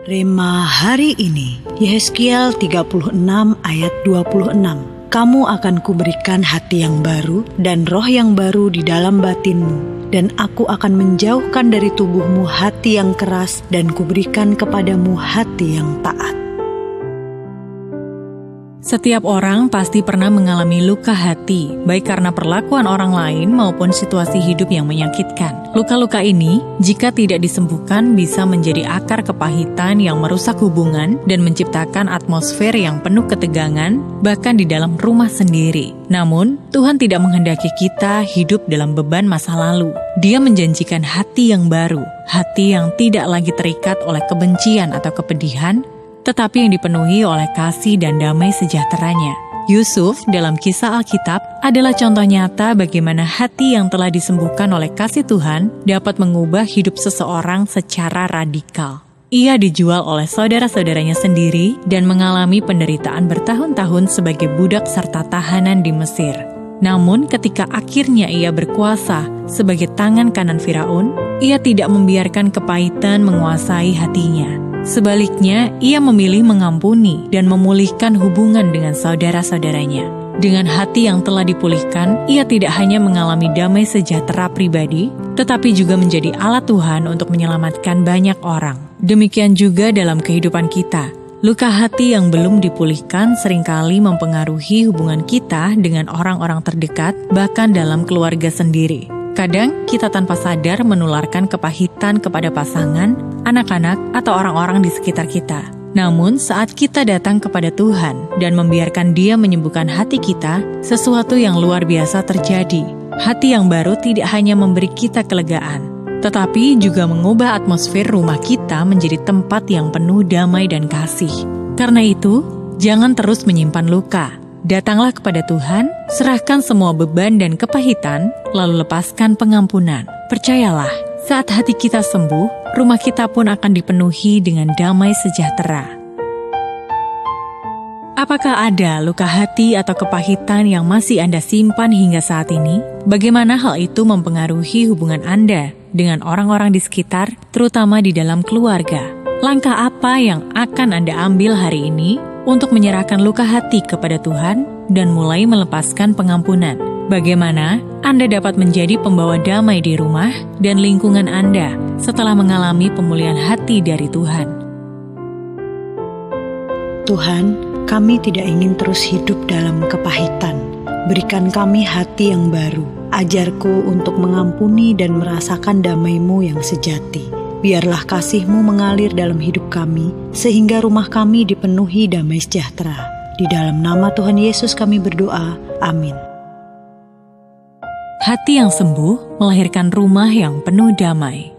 Rema hari ini, Yehezkiel 36 ayat 26. Kamu akan kuberikan hati yang baru dan roh yang baru di dalam batinmu. Dan aku akan menjauhkan dari tubuhmu hati yang keras dan kuberikan kepadamu hati yang taat. Setiap orang pasti pernah mengalami luka hati, baik karena perlakuan orang lain maupun situasi hidup yang menyakitkan. Luka-luka ini, jika tidak disembuhkan, bisa menjadi akar kepahitan yang merusak hubungan dan menciptakan atmosfer yang penuh ketegangan, bahkan di dalam rumah sendiri. Namun, Tuhan tidak menghendaki kita hidup dalam beban masa lalu. Dia menjanjikan hati yang baru, hati yang tidak lagi terikat oleh kebencian atau kepedihan, tetapi yang dipenuhi oleh kasih dan damai sejahteranya. Yusuf dalam kisah Alkitab adalah contoh nyata bagaimana hati yang telah disembuhkan oleh kasih Tuhan dapat mengubah hidup seseorang secara radikal. Ia dijual oleh saudara-saudaranya sendiri dan mengalami penderitaan bertahun-tahun sebagai budak serta tahanan di Mesir. Namun ketika akhirnya ia berkuasa sebagai tangan kanan Firaun, ia tidak membiarkan kepahitan menguasai hatinya. Sebaliknya, ia memilih mengampuni dan memulihkan hubungan dengan saudara-saudaranya. Dengan hati yang telah dipulihkan, ia tidak hanya mengalami damai sejahtera pribadi, tetapi juga menjadi alat Tuhan untuk menyelamatkan banyak orang. Demikian juga dalam kehidupan kita. Luka hati yang belum dipulihkan seringkali mempengaruhi hubungan kita dengan orang-orang terdekat, bahkan dalam keluarga sendiri. Kadang kita tanpa sadar menularkan kepahitan kepada pasangan, anak-anak, atau orang-orang di sekitar kita. Namun saat kita datang kepada Tuhan dan membiarkan Dia menyembuhkan hati kita, sesuatu yang luar biasa terjadi. Hati yang baru tidak hanya memberi kita kelegaan, tetapi juga mengubah atmosfer rumah kita menjadi tempat yang penuh damai dan kasih. Karena itu, jangan terus menyimpan luka. Datanglah kepada Tuhan, serahkan semua beban dan kepahitan, lalu lepaskan pengampunan. Percayalah, saat hati kita sembuh, rumah kita pun akan dipenuhi dengan damai sejahtera. Apakah ada luka hati atau kepahitan yang masih Anda simpan hingga saat ini? Bagaimana hal itu mempengaruhi hubungan Anda dengan orang-orang di sekitar, terutama di dalam keluarga? Langkah apa yang akan Anda ambil hari ini untuk menyerahkan luka hati kepada Tuhan dan mulai melepaskan pengampunan? Bagaimana Anda dapat menjadi pembawa damai di rumah dan lingkungan Anda setelah mengalami pemulihan hati dari Tuhan? Tuhan, kami tidak ingin terus hidup dalam kepahitan. Berikan kami hati yang baru. Ajarku untuk mengampuni dan merasakan damai-Mu yang sejati. Biarlah kasih-Mu mengalir dalam hidup kami, sehingga rumah kami dipenuhi damai sejahtera. Di dalam nama Tuhan Yesus kami berdoa. Amin. Hati yang sembuh melahirkan rumah yang penuh damai.